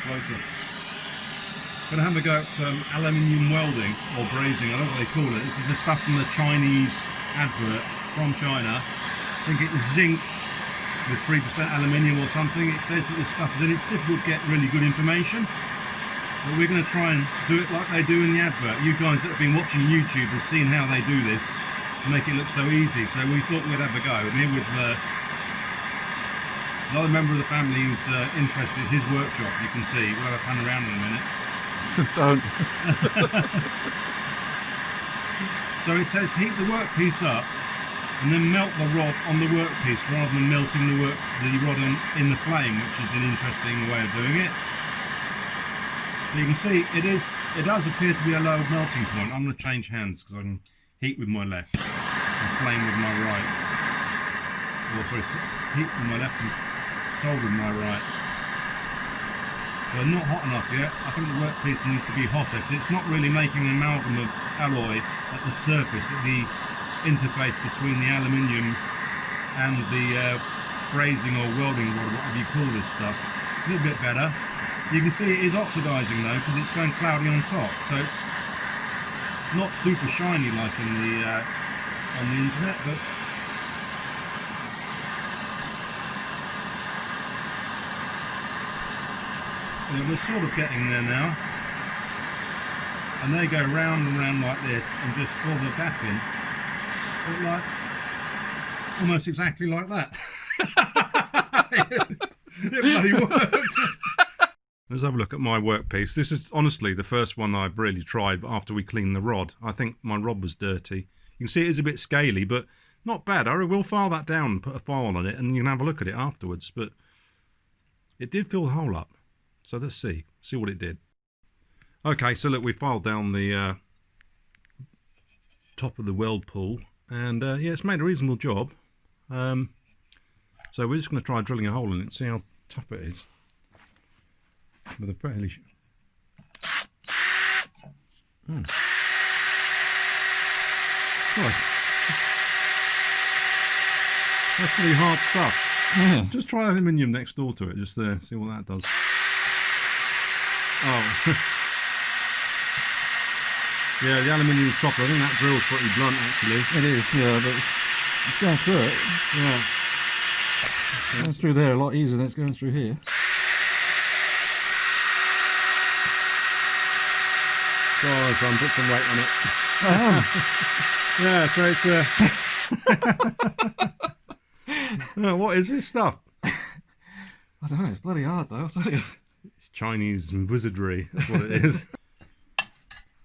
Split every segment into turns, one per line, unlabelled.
closer. Gonna have a go at aluminium welding or brazing. I don't know what they call it. This is the stuff from the Chinese advert from China. I think it is zinc with 3% aluminium or something. It says that this stuff is in. It's difficult to get really good information, but we're going to try and do it like they do in the advert. You guys that have been watching YouTube have seen how they do this to make it look so easy. So we thought we'd have a go. I'm here with another member of the family who's interested in his workshop. You can see. We'll have a pan around in a minute.
Don't.
So it says heat the workpiece up and then melt the rod on the workpiece rather than melting the rod in the flame, which is an interesting way of doing it. So you can see it does appear to be a low melting point. I'm going to change hands because I can heat with my left and flame with my right. Or sorry, heat with my left and solder with my right. So not hot enough yet. I think the workpiece needs to be hotter because it's not really making an amalgam of alloy at the surface, at the interface between the aluminium and the brazing or welding rod, whatever you call this stuff. A little bit better. You can see it is oxidizing though because it's going cloudy on top, so it's not super shiny like in the on the internet, but yeah, we're sort of getting there now. And they go round and round like this and just fill the gap in. But like, almost exactly like that. It bloody worked. Let's have a look at my workpiece. This is honestly the first one I've really tried after we cleaned the rod. I think my rod was dirty. You can see it is a bit scaly, but not bad. I will file that down and put a file on it and you can have a look at it afterwards. But it did fill the hole up. So let's see what it did. Okay, so look, we filed down the top of the weld pool, and yeah, it's made a reasonable job. So we're just going to try drilling a hole in it and see how tough it is. With a fairly... Gosh. That's pretty hard stuff.
Yeah.
Just try aluminium next door to it, just there, see what that does. Oh. Yeah, the aluminium is softer. I think that drill's pretty blunt actually.
It is, yeah, but it's going through it.
Yeah.
It's going through there a lot easier than it's going through here.
Oh, so I'm put some weight on it. Yeah, so it's what is this stuff?
I don't know, it's bloody hard though, I'll tell you.
It's Chinese wizardry, that's what it is.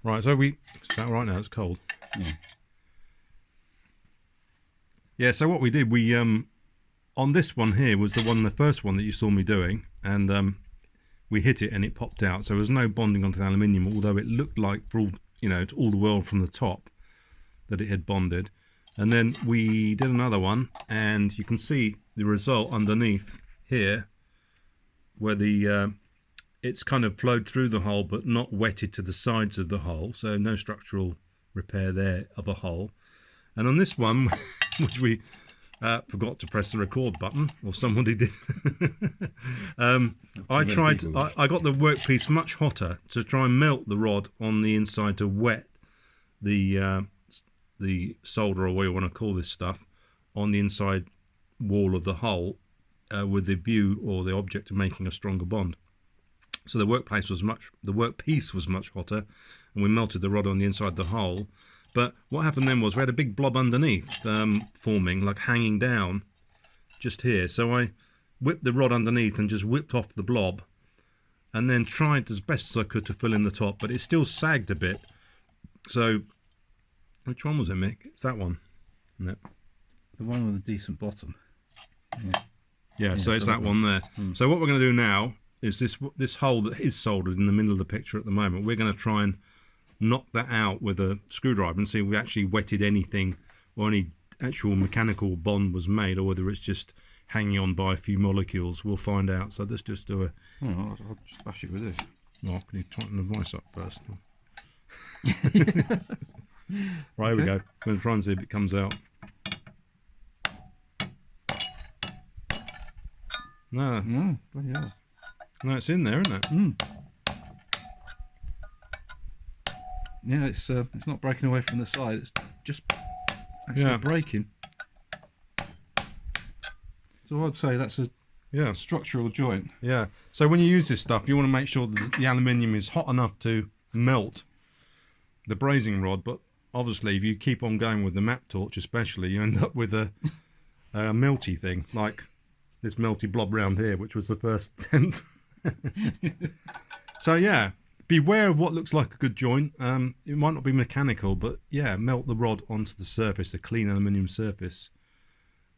Right, so is that right now? It's cold.
Yeah.
Yeah, so what we did, we on this one here was the first one that you saw me doing, and we hit it and it popped out. So there was no bonding onto the aluminium, although it looked like for all, you know, to all the world from the top that it had bonded. And then we did another one, and you can see the result underneath here, where the it's kind of flowed through the hole but not wetted to the sides of the hole, so no structural repair there of a hole. And on this one, which we forgot to press the record button, or somebody did, I got the workpiece much hotter to try and melt the rod on the inside to wet the solder, or what you want to call this stuff, on the inside wall of the hole, with the view or the object of making a stronger bond. So the workpiece was much hotter, and we melted the rod on the inside of the hole. But what happened then was we had a big blob underneath forming, like hanging down just here. So I whipped the rod underneath and just whipped off the blob, and then tried as best as I could to fill in the top, but it still sagged a bit. So which one was it, Mick? It's that one, isn't it?
The one with a decent bottom.
Yeah, so it's that one there. So what we're going to do now is this hole that is soldered in the middle of the picture at the moment, we're going to try and knock that out with a screwdriver and see if we actually wetted anything, or any actual mechanical bond was made, or whether it's just hanging on by a few molecules. We'll find out. So let's just do a...
Oh, I'll just bash it with this.
Oh, can you tighten the vice up first? Right, here we go. I'm going to try and see if it comes out. No.
No, bloody hell.
No, it's in there, isn't it?
Mm. Yeah, it's not breaking away from the side. It's just actually breaking. So I'd say that's a structural joint.
Yeah. So when you use this stuff, you want to make sure that the aluminium is hot enough to melt the brazing rod. But obviously, if you keep on going with the map torch, especially, you end up with a melty thing, like this melty blob round here, which was the first attempt. So yeah, beware of what looks like a good joint. It might not be mechanical, but yeah, melt the rod onto the surface, a clean aluminium surface,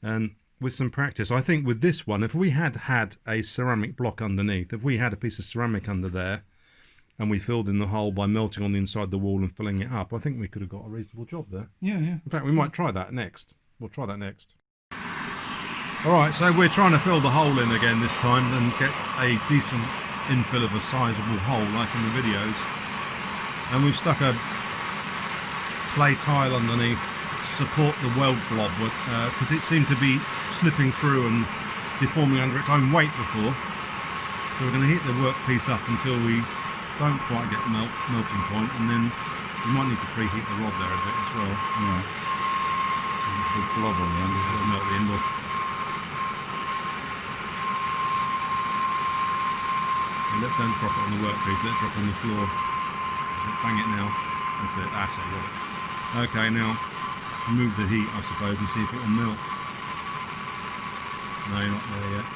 and with some practice, I think with this one, if we had a ceramic block underneath, if we had a piece of ceramic under there, and we filled in the hole by melting on the inside of the wall and filling it up, I think we could have got a reasonable job there.
Yeah, yeah.
In fact, we might try that next. We'll try that next. Alright, so we're trying to fill the hole in again this time and get a decent infill of a sizable hole like in the videos. And we've stuck a clay tile underneath to support the weld blob because it seemed to be slipping through and deforming under its own weight before. So we're going to heat the workpiece up until we don't quite get melting point, and then we might need to preheat the rod there a bit as well.
Yeah. Big blob on the end.
It'll melt the end off. Don't drop it on the workpiece, let it drop on the floor. Bang it now. That's it, got it. Okay, now remove the heat, I suppose, and see if it will melt. No, you're not there yet.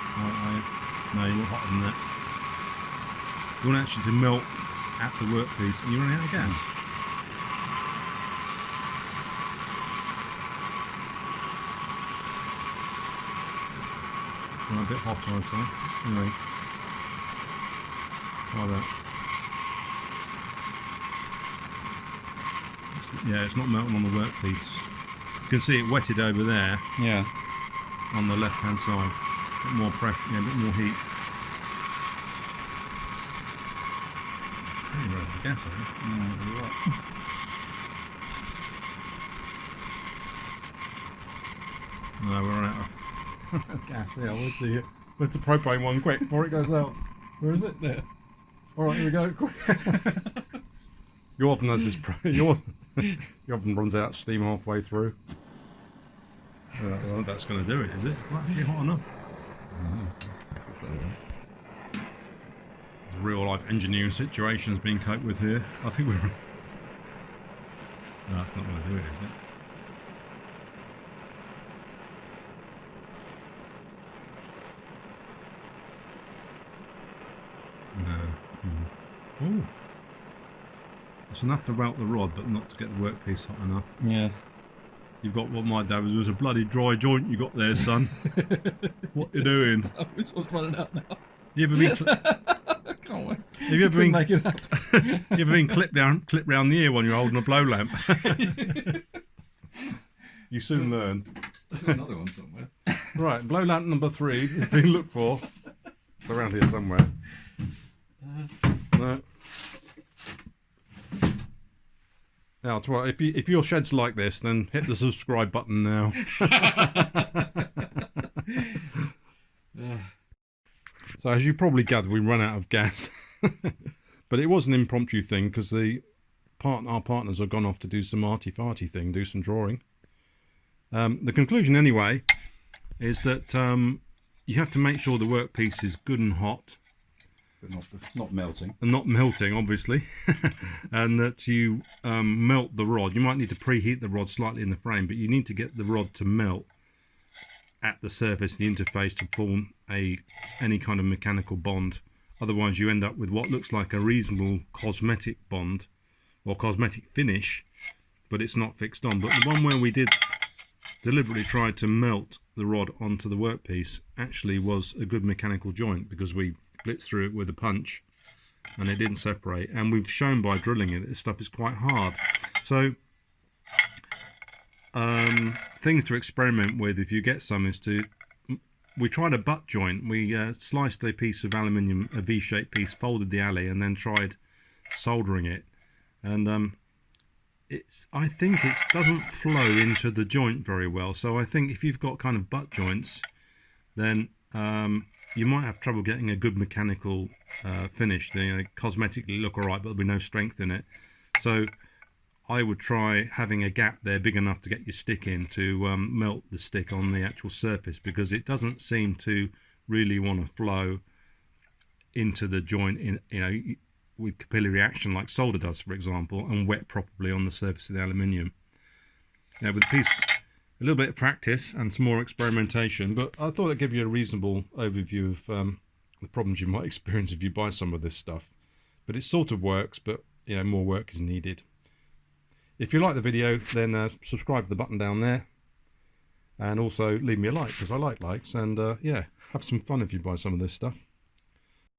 No, you're not hotter than that. You want actually to melt at the workpiece, and you're running out of gas. Well, a bit hotter, I'd say. Anyway. Try that. Yeah, it's not melting on the workpiece. You can see it wetted over there.
Yeah.
On the left-hand side. A bit more pressure, yeah, a bit more heat. You're running out of gas, I think.
You're right.
No, we're out of gas here. Where's the propane one? Quick, before it goes out. Where is it? There. Alright, here we go. Your oven has this. Your oven runs out of steam halfway through. Well, that's going to do it, is it? Might be hot enough. The real life engineering situations being coped with here. I think we're. No, that's not going to do it, is it? No. Oh, it's enough to melt the rod, but not to get the workpiece hot enough.
Yeah.
You've got what my dad was a bloody dry joint you got there, son. What you doing?
Oh, it's what's running out now.
You ever been?
Can't wait.
Have you ever been?
Make it up.
You ever been clipped round the ear when you're holding a blow lamp? You soon learn.
There's another one somewhere.
Right, blow lamp number 3 is being looked for. It's around here somewhere. No. Now, if your shed's like this, then hit the subscribe button now. So, as you probably gathered, we run out of gas. But it was an impromptu thing because our partners have gone off to do some arty-farty thing, do some drawing. The conclusion, anyway, is that you have to make sure the workpiece is good and hot.
But not melting.
And not melting, obviously. And that you melt the rod. You might need to preheat the rod slightly in the frame, but you need to get the rod to melt at the surface, the interface, to form any kind of mechanical bond. Otherwise you end up with what looks like a reasonable cosmetic bond or cosmetic finish, but it's not fixed on. But the one where we did deliberately try to melt the rod onto the workpiece actually was a good mechanical joint, because we blitzed through it with a punch and it didn't separate, and we've shown by drilling it that this stuff is quite hard. So things to experiment with if you get some is we tried a butt joint. We sliced a piece of aluminium, a V-shaped piece, folded the alley, and then tried soldering it, and I think it doesn't flow into the joint very well. So I think if you've got kind of butt joints, then you might have trouble getting a good mechanical finish. They cosmetically look alright, but there'll be no strength in it. So I would try having a gap there big enough to get your stick in to melt the stick on the actual surface, because it doesn't seem to really want to flow into the joint in, with capillary action like solder does, for example, and wet properly on the surface of the aluminium. Now, with a piece, a little bit of practice and some more experimentation, but I thought I'd give you a reasonable overview of the problems you might experience if you buy some of this stuff. But it sort of works, but more work is needed. If you like the video, then subscribe to the button down there, and also leave me a like, because I like likes, and yeah, have some fun if you buy some of this stuff.